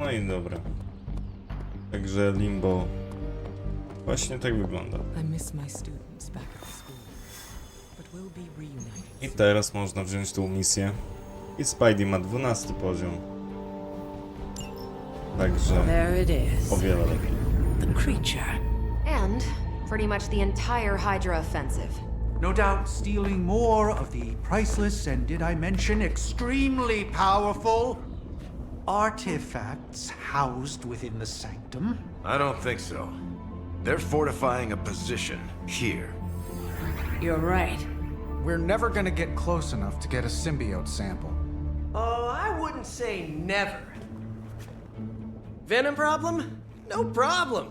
No i dobra. Także limbo właśnie tak wygląda. I teraz można wziąć tą misję. I Spidey ma 12 poziom. Także o wiele lepiej. The creature. And pretty much the entire Hydra offensive. No doubt stealing more of the priceless and, did I mention, extremely powerful artifacts housed within the sanctum. I don't think so. They're fortifying a position here. You're right. We're never gonna get close enough to get a symbiote sample. Oh, I wouldn't say never. Venom problem? No problem.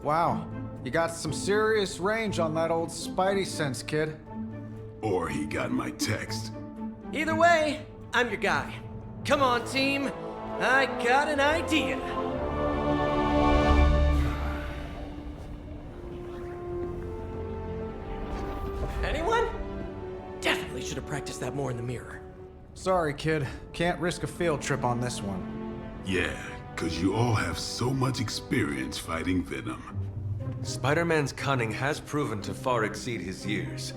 Wow, you got some serious range on that old Spidey sense, kid. Or he got my text. Either way, I'm your guy. Come on, team. I got an idea. Anyone? Definitely should have practiced that more in the mirror. Sorry, kid. Can't risk a field trip on this one. Yeah, 'cause you all have so much experience fighting Venom. Spider-Man's cunning has proven to far exceed his years.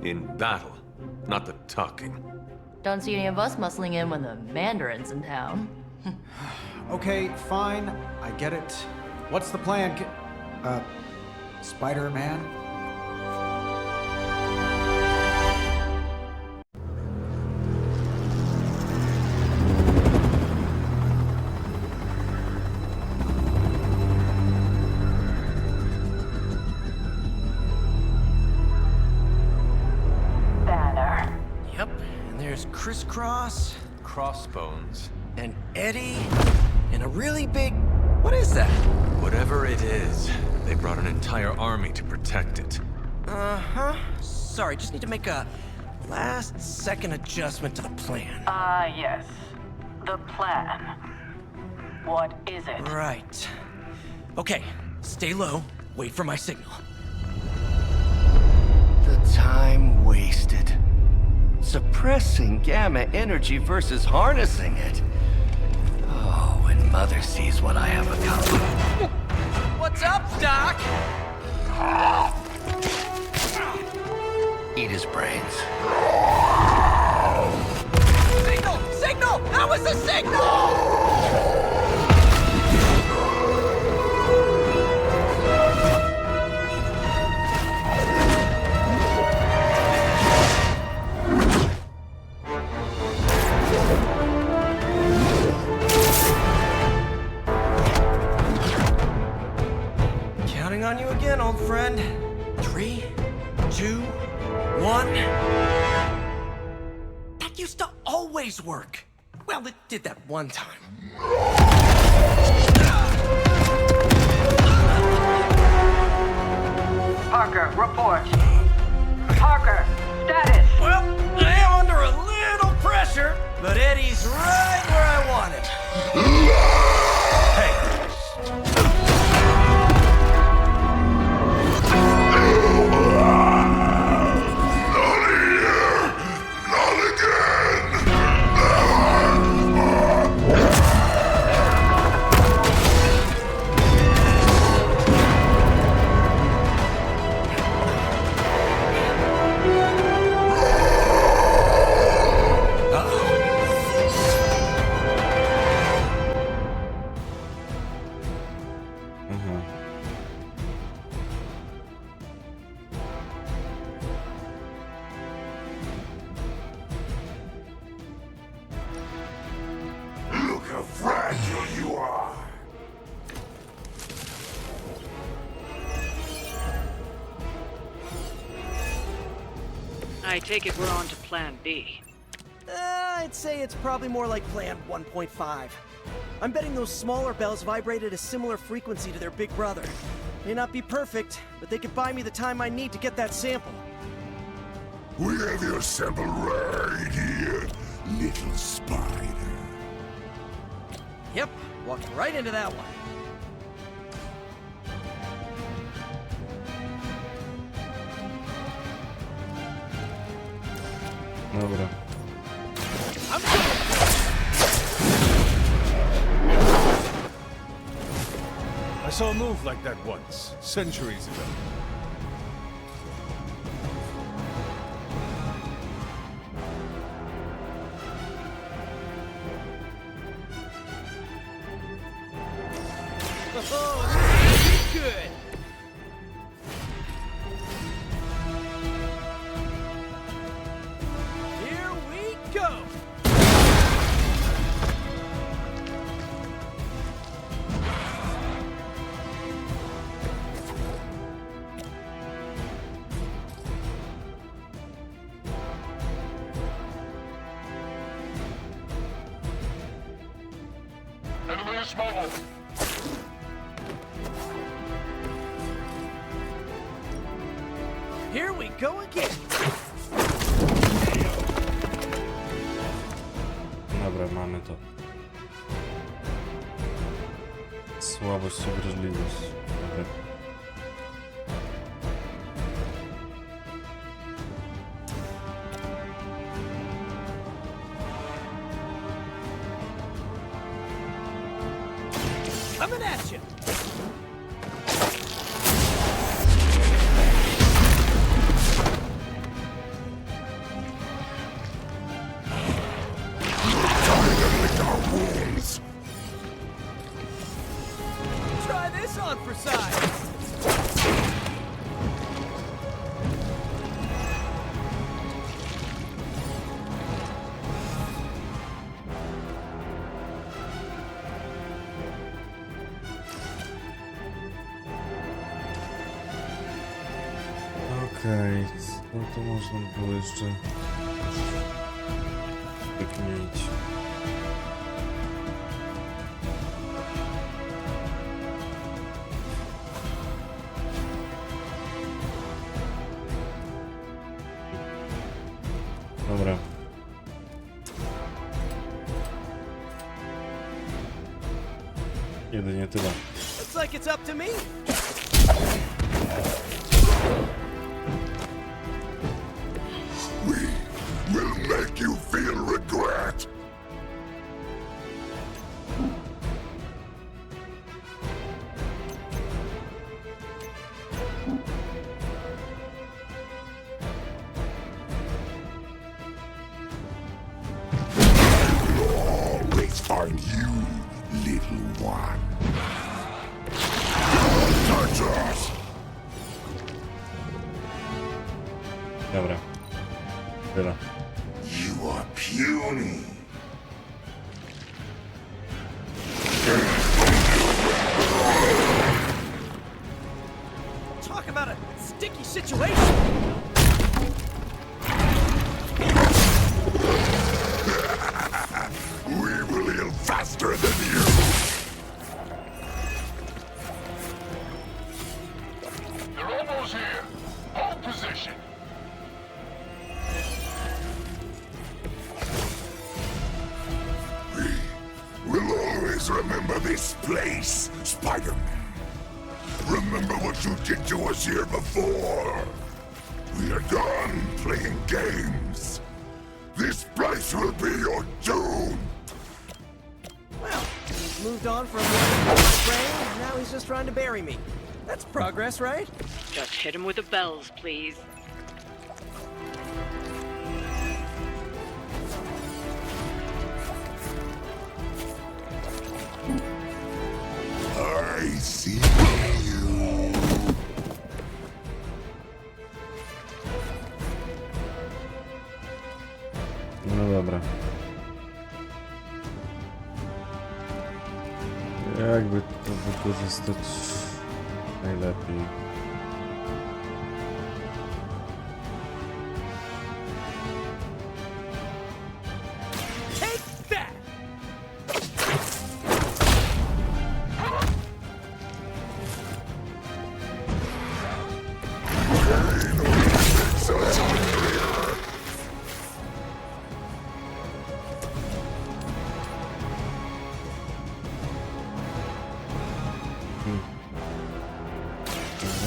In battle, not the talking. Don't see any of us muscling in when the Mandarin's in town. Okay, fine. I get it. What's the plan, Spider-Man? Yep, and there's Crisscross, Crossbones. and Eddie, and a really big... What is that? Whatever it is, they brought an entire army to protect it. Uh-huh. Sorry, just need to make a last-second adjustment to the plan. Yes. The plan. What is it? Right. Okay, stay low, wait for my signal. The time wasted. Suppressing gamma energy versus harnessing it. Oh, when Mother sees what I have accomplished. What's up, Doc? Eat his brains. Signal! Signal! That was the signal! Counting on you again, old friend. 3, 2, 1. That used to always work. Well, it did that one time. Parker, report. Parker, status. Well, I am under a little pressure, but Eddie's right where I want him. Hey. Look how fragile you are. I take it we're on to plan B. I'd say it's probably more like plan 1.5. I'm betting those smaller bells vibrate at a similar frequency to their big brother. May not be perfect, but they could buy me the time I need to get that sample. We have your sample right here, little spider. Yep, walked right into that one. Dobra. I'm saw a move like that once, centuries ago. Oh, good. Here we go. Here we go again. Dobra, mamy to. Słabość i wrażliwość. Dobra. Coming at you. Try this on for size. Okej, no to można było jeszcze wykmienić. Dobra. Jedynie tyle. Looks like it's up to me. Will make you feel regret. I will always find you, little one. Don't touch us. Dobra. Tyle. You are puny. Talk about a sticky situation. We will heal faster than you. They're almost here. Hold position. We'll always remember this place, Spider-Man. Remember what you did to us here before. We are done playing games. This place will be your doom. Well, he's moved on from one brain, and now he's just trying to bury me. That's progress, right? Just hit him with the bells, please. I see you. No dobra. Jakby to wykorzystać najlepiej. Take that!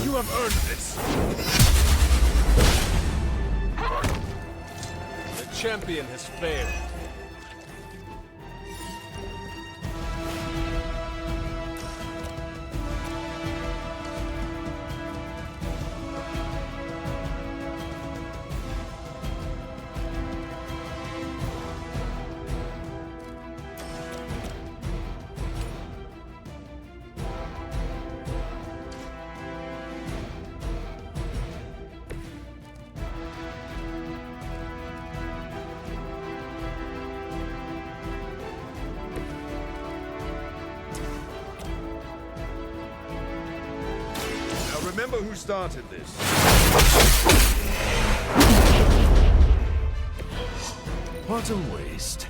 You have earned this. The champion has failed. remember who started this. What a waste.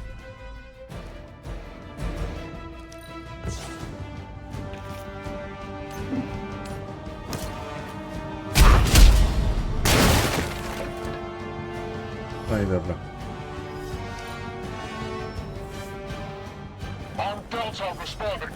No i dobra. On Delta responding.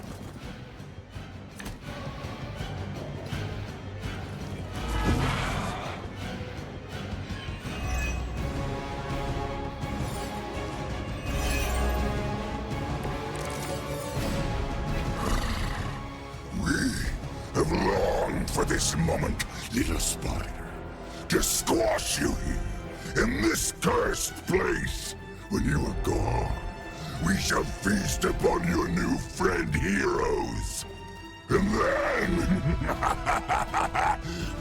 Have longed for this moment, little spider, to squash you here, in this cursed place. When you are gone, we shall feast upon your new friend heroes, and then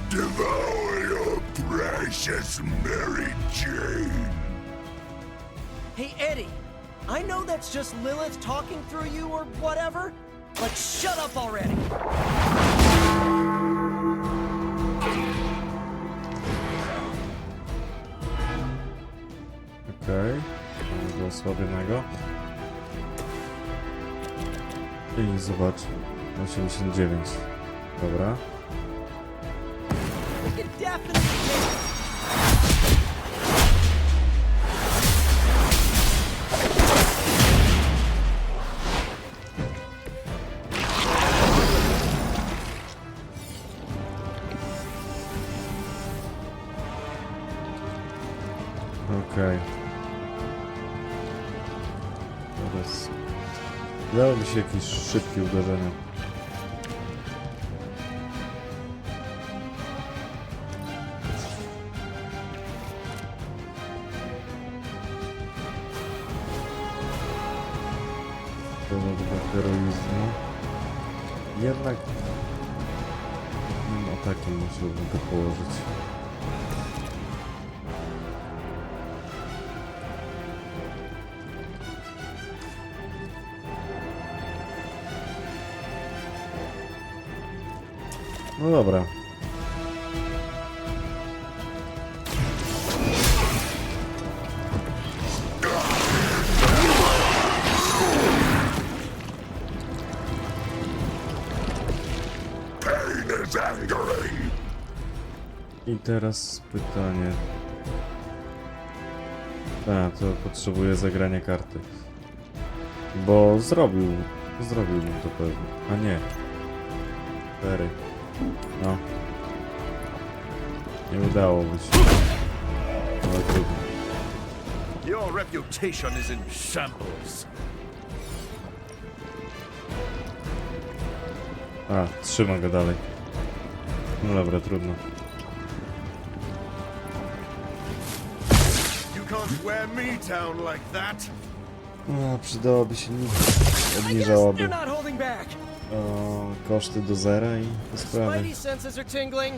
devour your precious Mary Jane. Hey, Eddie, I know that's just Lilith talking through you or whatever, but shut up already. Okej, mamy go osłabionego. I zobacz, 89. Dobra. We can definitely Okej. Teraz dałoby się jakieś szybkie uderzenie. Do heroizmu. Jednak o takim musiałbym to położyć. No dobra. I teraz pytanie. A, to potrzebuję zagrania karty. Bo zrobiłbym to pewnie. A nie. 4. No. Nie udałoby się. Ale trudno. Your reputation is in shambles. A, trzyma go dalej. No dobra, trudno. You can't wear me down like that. No, przydałoby się nic. Obniżałoby they're not holding back. koszty do zera i po sprawie. Spidey senses are tingling.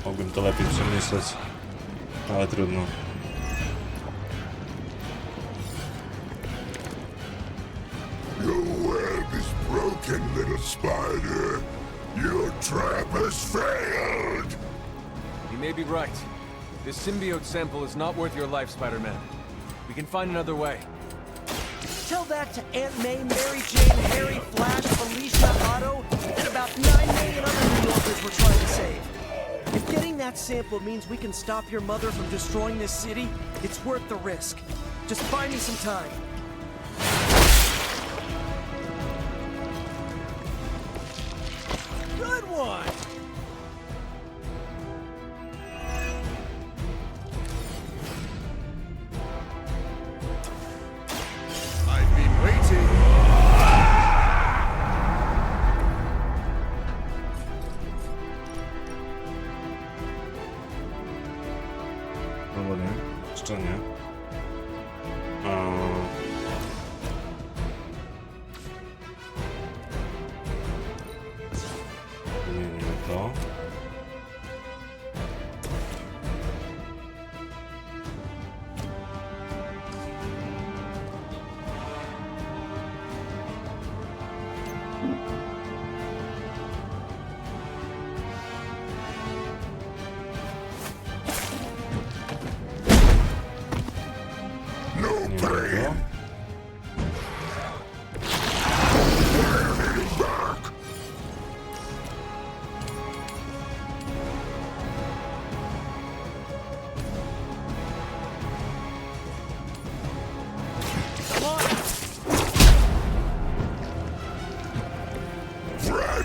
Mogłem to lepiej przemyśleć, ale trudno. Your web is broken, little spider. Your trap has failed. You may be right. This symbiote sample is not worth your life, Spider-Man. We can find another way. Tell that to Aunt May, Mary Jane, Harry, Flash, Felicia, Otto, and about 9 million other New Yorkers we're trying to save. If getting that sample means we can stop your mother from destroying this city, it's worth the risk. Just find me some time. Good one! I've been waiting. No bo nie, jeszcze nie. Zmienimy to.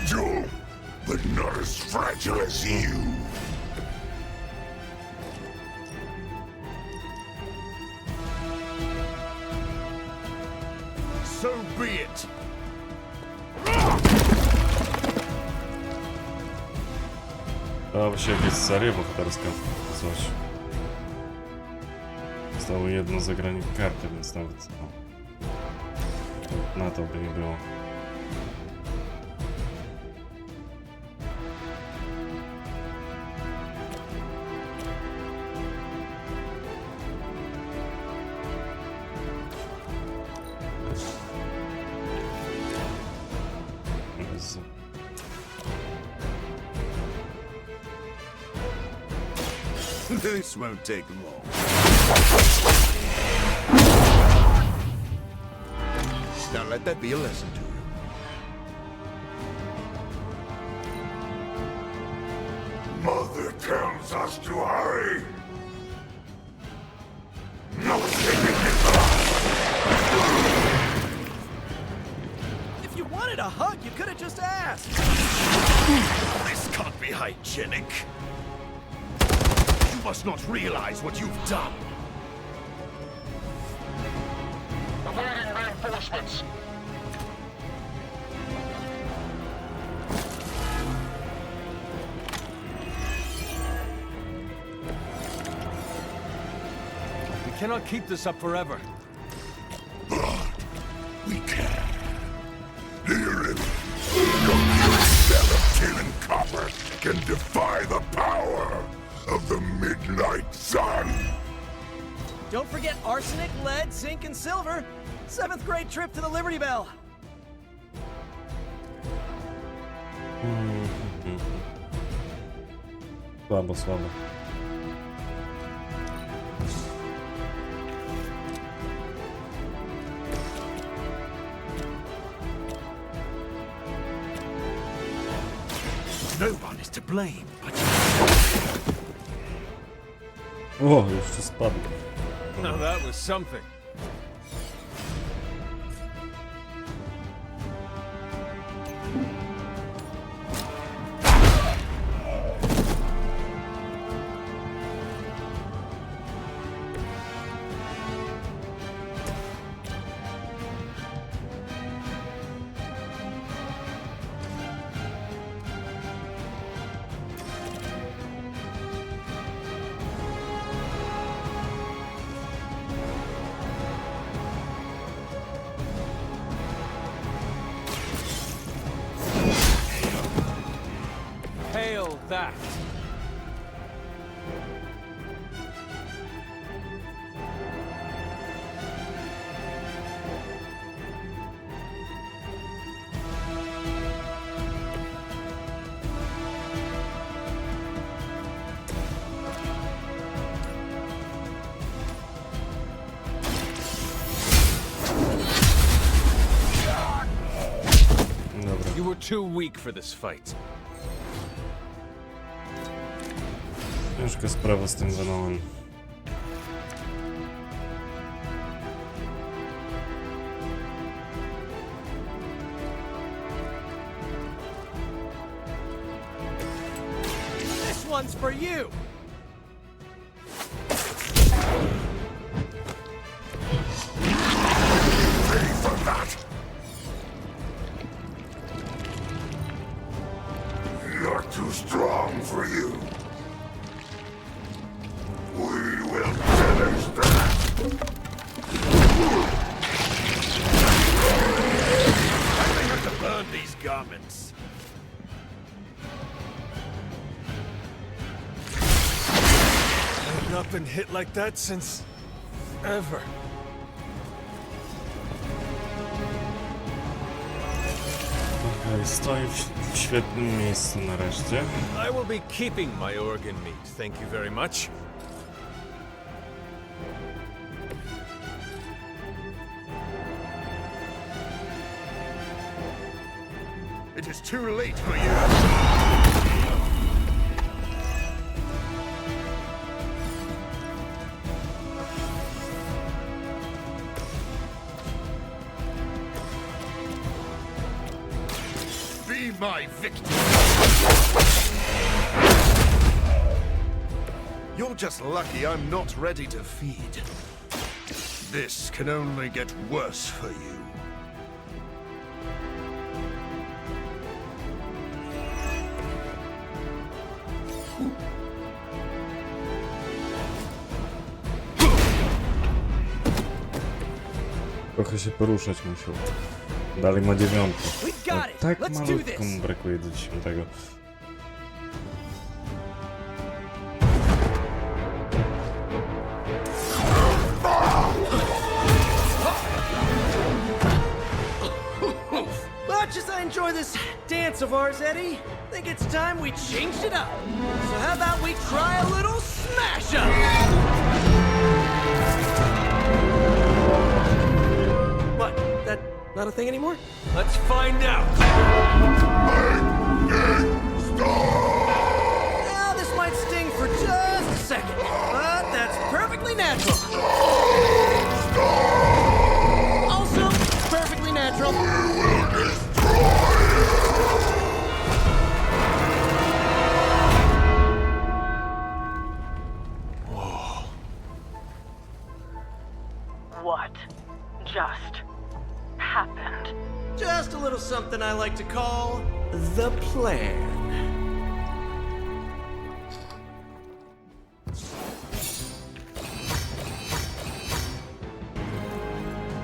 fragile, but not as fragile as you. So be it. Dałaby się jakieś seria bohaterska, coś. Zostało jedno zagranie karty, więc nawet na to by nie było. Jezu. This won't take long. Now let that be a lesson to you. Mother tells us to hurry. No escaping his If you wanted a hug, you could have just asked. This can't be hygienic. You must not realize what you've done. Awaiting reinforcements. We cannot keep this up forever. But we can. Hear it. Your pure cell of tin and copper can defy the power of the midnight sun. Don't forget arsenic, lead, zinc, and silver. 7th grade trip to the Liberty Bell. Słabo, słabo. No one is to blame, but O, jeszcze spadł. Now that was something. Hail that. Dobra. You were too weak for this fight. Ciężka sprawa z tym Venomem. This one's for you. Ready for that? You're too strong for you. We will finish that! I may have to burn these garments. I've not been hit like that since ever. Okej, stoi w świetnym miejscu nareszcie. I will be keeping my organ meat, thank you very much. It is too late for you. Be my victim. You're just lucky I'm not ready to feed. This can only get worse for you. Trochę się poruszać musiał. Dalej ma 9. We've got it. Tak Let's do malutko this. mu brakuje do 10. Much as I enjoy this dance of ours, Eddie, I think it's time we changed it up. So how about we try a little smash up? What? That not a thing anymore? Let's find out. Now this might sting for just a second, but that's perfectly natural. Also, perfectly natural. What just happened? Just a little something I like to call the plan.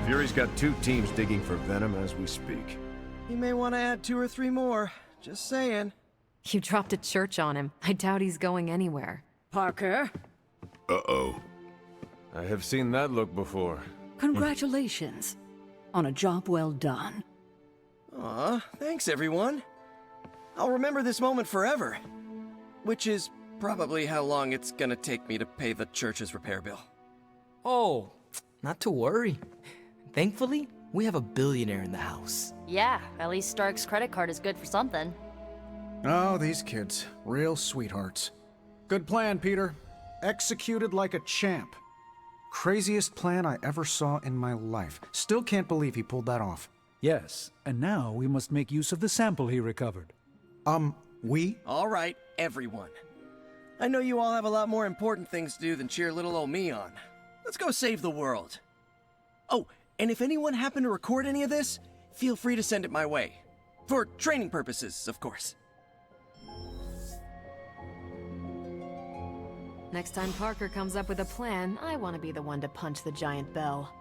Fury's got 2 teams digging for Venom as we speak. You may want to add 2 or 3 more. Just saying. You dropped a church on him. I doubt he's going anywhere. Parker, Uh-oh. I have seen that look before. congratulations on a job well done. Aw, thanks everyone. I'll remember this moment forever. Which is probably how long it's gonna take me to pay the church's repair bill. Oh, not to worry. Thankfully, we have a billionaire in the house. Yeah, at least Stark's credit card is good for something. Oh, these kids. Real sweethearts. Good plan, Peter. Executed like a champ. Craziest plan I ever saw in my life. Still can't believe he pulled that off. Yes, and now we must make use of the sample he recovered. We? All right, everyone. I know you all have a lot more important things to do than cheer little old me on. Let's go save the world. Oh, and if anyone happened to record any of this, feel free to send it my way. For training purposes, of course. Next time Parker comes up with a plan, I want to be the one to punch the giant bell.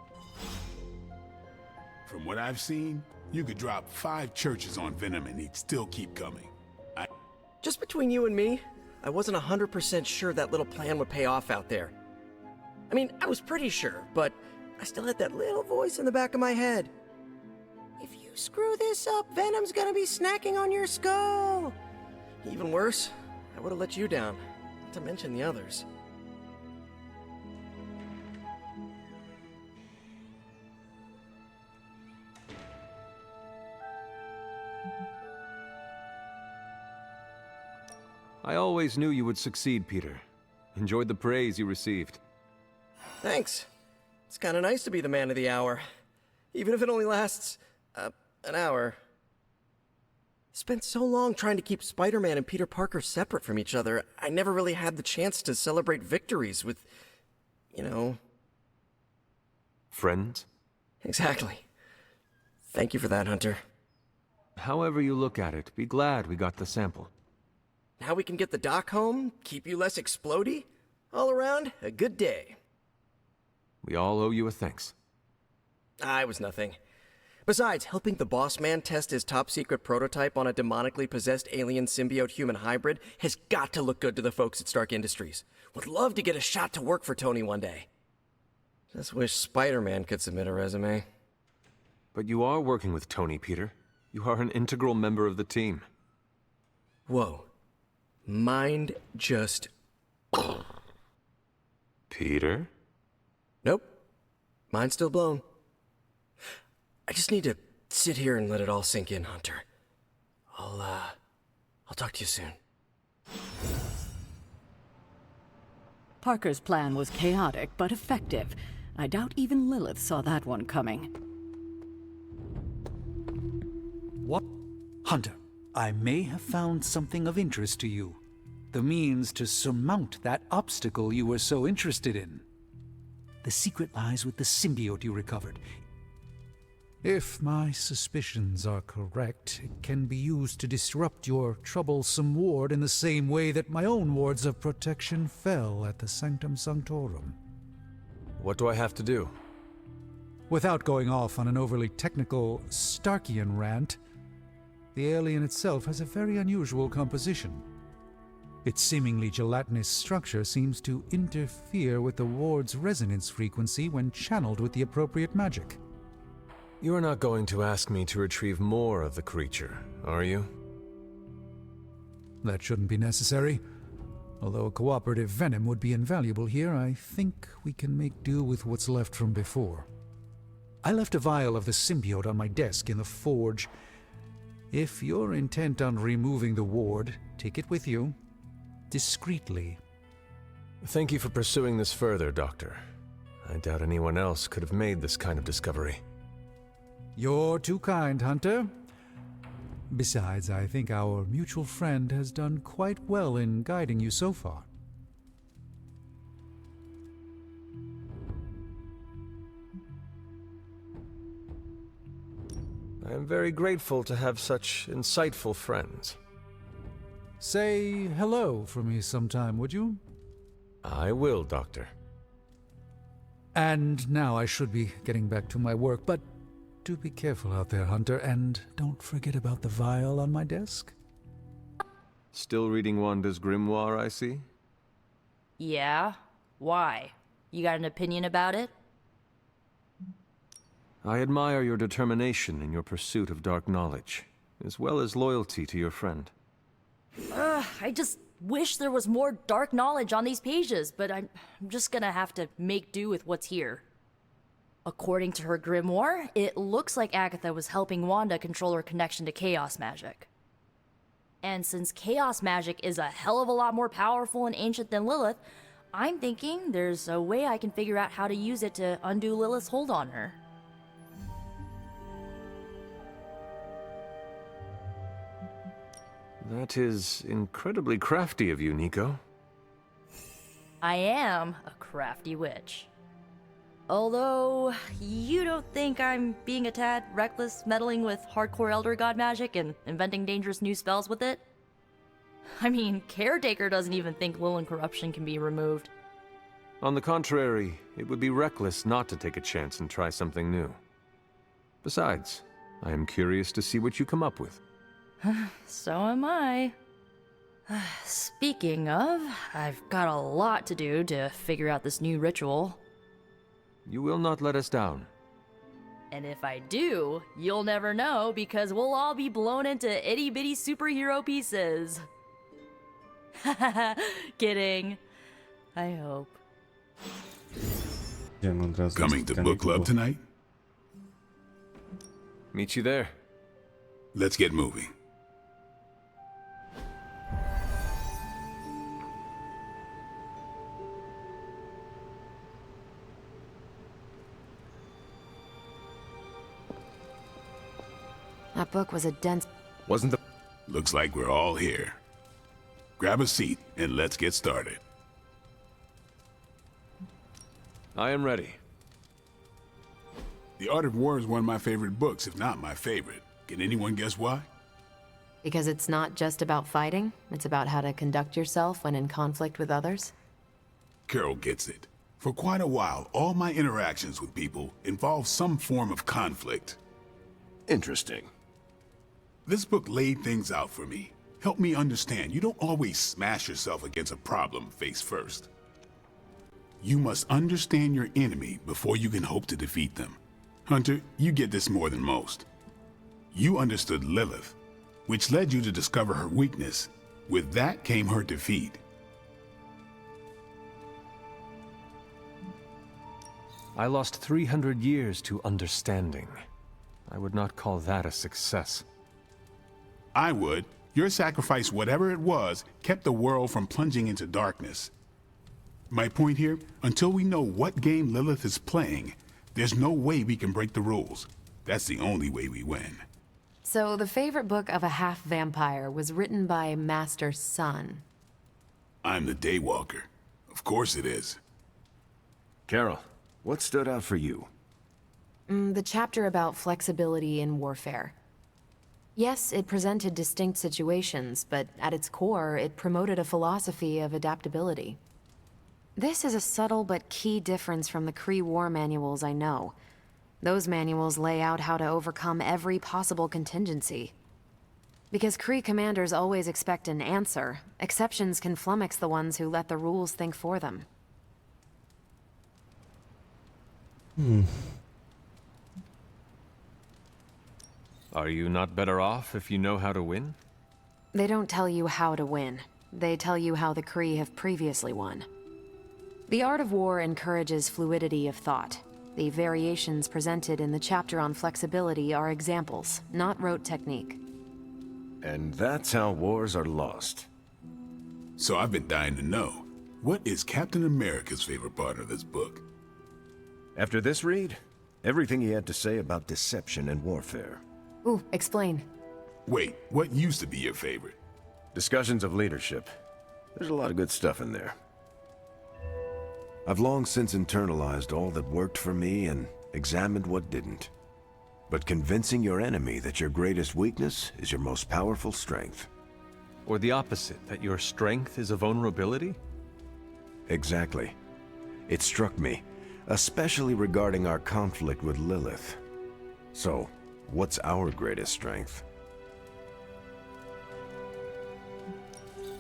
From what I've seen, you could drop 5 churches on Venom and he'd still keep coming. Just between you and me, I wasn't 100% sure that little plan would pay off out there. I mean, I was pretty sure, but I still had that little voice in the back of my head. If you screw this up, Venom's gonna be snacking on your skull. Even worse, I would have let you down, not to mention the others. I always knew you would succeed, Peter. Enjoyed the praise you received. Thanks. It's kind of nice to be the man of the hour. Even if it only lasts, an hour. Spent so long trying to keep Spider-Man and Peter Parker separate from each other, I never really had the chance to celebrate victories with, you know... Friends? Exactly. Thank you for that, Hunter. However you look at it, be glad we got the sample. Now we can get the doc home, keep you less explodey. All around, a good day. We all owe you a thanks. I was nothing. Besides, helping the boss man test his top-secret prototype on a demonically possessed alien symbiote-human hybrid has got to look good to the folks at Stark Industries. Would love to get a shot to work for Tony one day. Just wish Spider-Man could submit a resume. But you are working with Tony, Peter. You are an integral member of the team. Whoa. Mind just... Peter? Nope. Mind's still blown. I just need to sit here and let it all sink in, Hunter. I'll talk to you soon. Parker's plan was chaotic but effective. I doubt even Lilith saw that one coming. What? Hunter, I may have found something of interest to you. The means to surmount that obstacle you were so interested in. The secret lies with the symbiote you recovered. If my suspicions are correct, it can be used to disrupt your troublesome ward in the same way that my own wards of protection fell at the Sanctum Sanctorum. What do I have to do? Without going off on an overly technical Starkian rant, the alien itself has a very unusual composition. Its seemingly gelatinous structure seems to interfere with the ward's resonance frequency when channeled with the appropriate magic. You are not going to ask me to retrieve more of the creature, are you? That shouldn't be necessary. Although a cooperative venom would be invaluable here, I think we can make do with what's left from before. I left a vial of the symbiote on my desk in the forge. If you're intent on removing the ward, take it with you. Discreetly. Thank you for pursuing this further, Doctor. I doubt anyone else could have made this kind of discovery. You're too kind, Hunter. Besides, I think our mutual friend has done quite well in guiding you so far. I am very grateful to have such insightful friends. Say hello for me sometime, would you? I will, Doctor. And now I should be getting back to my work, but do be careful out there, Hunter, and don't forget about the vial on my desk. Still reading Wanda's grimoire, I see? Yeah? Why? You got an opinion about it? I admire your determination in your pursuit of dark knowledge, as well as loyalty to your friend. I just wish there was more dark knowledge on these pages, but I'm just gonna have to make do with what's here. According to her grimoire, it looks like Agatha was helping Wanda control her connection to chaos magic. And since chaos magic is a hell of a lot more powerful and ancient than Lilith, I'm thinking there's a way I can figure out how to use it to undo Lilith's hold on her. That is incredibly crafty of you, Nico. I am a crafty witch. Although, you don't think I'm being a tad reckless meddling with hardcore Elder God magic and inventing dangerous new spells with it? I mean, Caretaker doesn't even think Lilith corruption can be removed. On the contrary, it would be reckless not to take a chance and try something new. Besides, I am curious to see what you come up with. So am I. Speaking of, I've got a lot to do to figure out this new ritual. You will not let us down. And if I do, you'll never know because we'll all be blown into itty-bitty superhero pieces. Kidding. I hope. Coming to book club tonight? Meet you there. Let's get moving. That book was a dense... Wasn't the... Looks like we're all here. Grab a seat and let's get started. I am ready. The Art of War is one of my favorite books, if not my favorite. Can anyone guess why? Because it's not just about fighting, it's about how to conduct yourself when in conflict with others. Carol gets it. For quite a while, all my interactions with people involve some form of conflict. Interesting. This book laid things out for me. Helped me understand you don't always smash yourself against a problem face first. You must understand your enemy before you can hope to defeat them. Hunter, you get this more than most. You understood Lilith, which led you to discover her weakness. With that came her defeat. I lost 300 years to understanding. I would not call that a success. I would. Your sacrifice, whatever it was, kept the world from plunging into darkness. My point here, until we know what game Lilith is playing, there's no way we can break the rules. That's the only way we win. So the favorite book of a half-vampire was written by Master's son. I'm the Daywalker. Of course it is. Carol, what stood out for you? The chapter about flexibility in warfare. Yes, it presented distinct situations, but at its core, it promoted a philosophy of adaptability. This is a subtle but key difference from the Kree war manuals I know. Those manuals lay out how to overcome every possible contingency. Because Kree commanders always expect an answer, exceptions can flummox the ones who let the rules think for them. Are you not better off if you know how to win? They don't tell you how to win. They tell you how the Kree have previously won. The art of war encourages fluidity of thought. The variations presented in the chapter on flexibility are examples, not rote technique. And that's how wars are lost. So I've been dying to know, what is Captain America's favorite part of this book? After this read, everything he had to say about deception and warfare. Ooh, explain. Wait, what used to be your favorite? Discussions of leadership. There's a lot of good stuff in there. I've long since internalized all that worked for me and examined what didn't. But convincing your enemy that your greatest weakness is your most powerful strength. Or the opposite, that your strength is a vulnerability? Exactly. It struck me, especially regarding our conflict with Lilith. So, what's our greatest strength?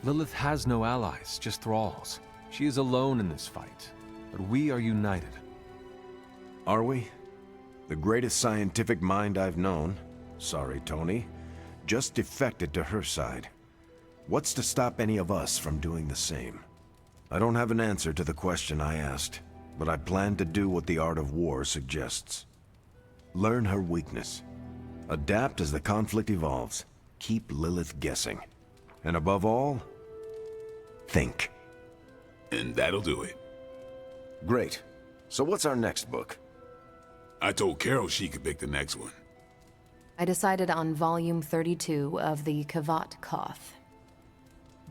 Lilith has no allies, just thralls. She is alone in this fight, but we are united. Are we? The greatest scientific mind I've known, sorry Tony, just defected to her side. What's to stop any of us from doing the same? I don't have an answer to the question I asked, but I plan to do what the art of war suggests. Learn her weakness. Adapt as the conflict evolves. Keep Lilith guessing. And above all, think. And that'll do it. Great. So what's our next book? I told Carol she could pick the next one. I decided on volume 32 of the Kavat Koth.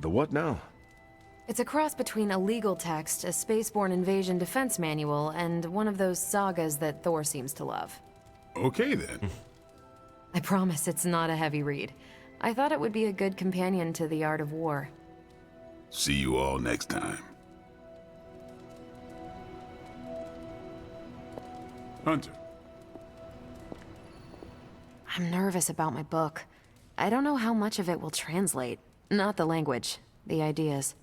The what now? It's a cross between a legal text, a spaceborne invasion defense manual, and one of those sagas that Thor seems to love. Okay then. I promise it's not a heavy read. I thought it would be a good companion to the art of war. See you all next time. Hunter. I'm nervous about my book. I don't know how much of it will translate. Not the language, the ideas.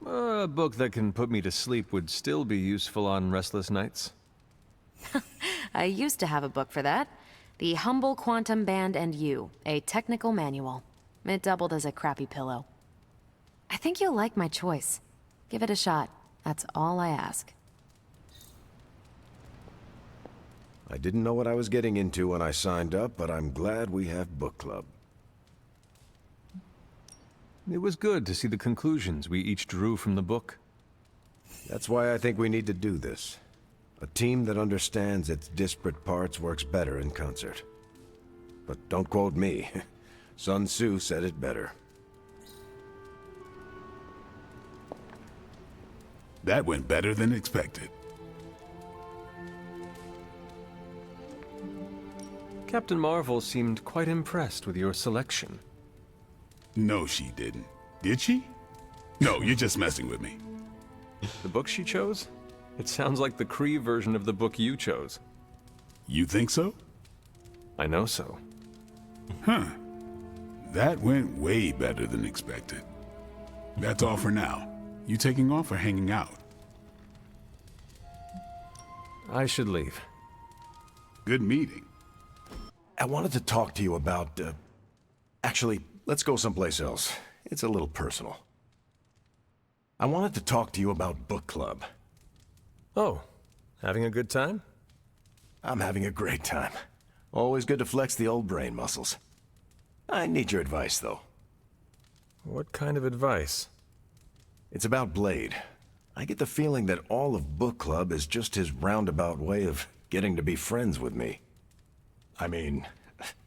A book that can put me to sleep would still be useful on restless nights. I used to have a book for that. The Humble Quantum Band and You, a technical manual. It doubled as a crappy pillow. I think you'll like my choice. Give it a shot. That's all I ask. I didn't know what I was getting into when I signed up, but I'm glad we have book club. It was good to see the conclusions we each drew from the book. That's why I think we need to do this. A team that understands its disparate parts works better in concert. But don't quote me. Sun Tzu said it better. That went better than expected. Captain Marvel seemed quite impressed with your selection. No, she didn't. Did she? No, you're just messing with me. The book she chose? It sounds like the Kree version of the book you chose. You think so? I know so. Huh. That went way better than expected. That's all for now. You taking off or hanging out? I should leave. Good meeting. I wanted to talk to you about, actually, let's go someplace else. It's a little personal. I wanted to talk to you about book club. Oh, having a good time? I'm having a great time. Always good to flex the old brain muscles. I need your advice, though. What kind of advice? It's about Blade. I get the feeling that all of book club is just his roundabout way of getting to be friends with me. I mean,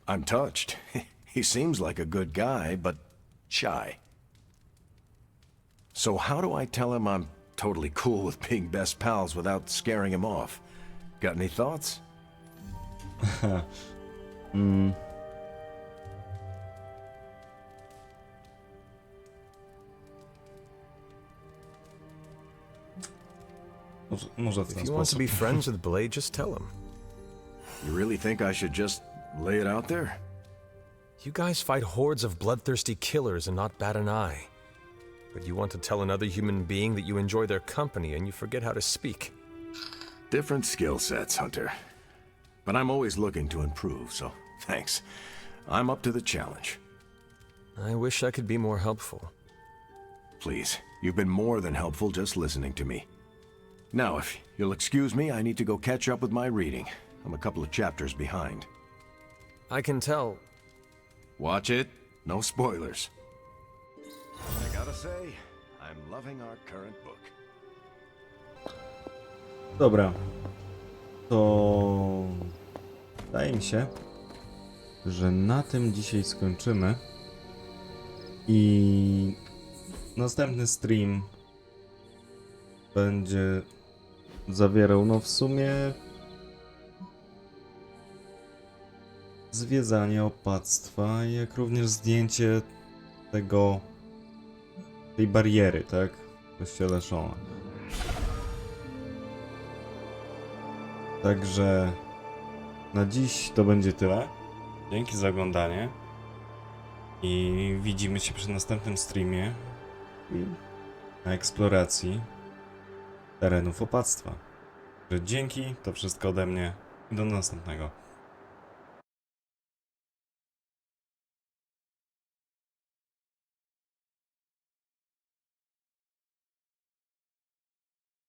I'm touched. He seems like a good guy, but shy. So how do I tell him I'm totally cool with being best pals without scaring him off? Got any thoughts? Może w If ten you want to sposób. be friends with Blade, just tell him. You really think I should just lay it out there? You guys fight hordes of bloodthirsty killers and not bat an eye. But you want to tell another human being that you enjoy their company and you forget how to speak. Different skill sets, Hunter. But I'm always looking to improve, so thanks. I'm up to the challenge. I wish I could be more helpful. Please, you've been more than helpful just listening to me. Now, if you'll excuse me, I need to go catch up with my reading. I'm a couple of chapters behind. I can tell. Watch it. No spoilers. I gotta say, I'm loving our current book. Dobra. To wydaje mi się, że na tym dzisiaj skończymy. I następny stream będzie zawierał, no w sumie, zwiedzanie opactwa, jak również zdjęcie tej bariery, tak? W kościele Shona. Także na dziś to będzie tyle. Dzięki za oglądanie. I widzimy się przy następnym streamie i na eksploracji terenów opactwa. Dzięki, to wszystko ode mnie i do następnego.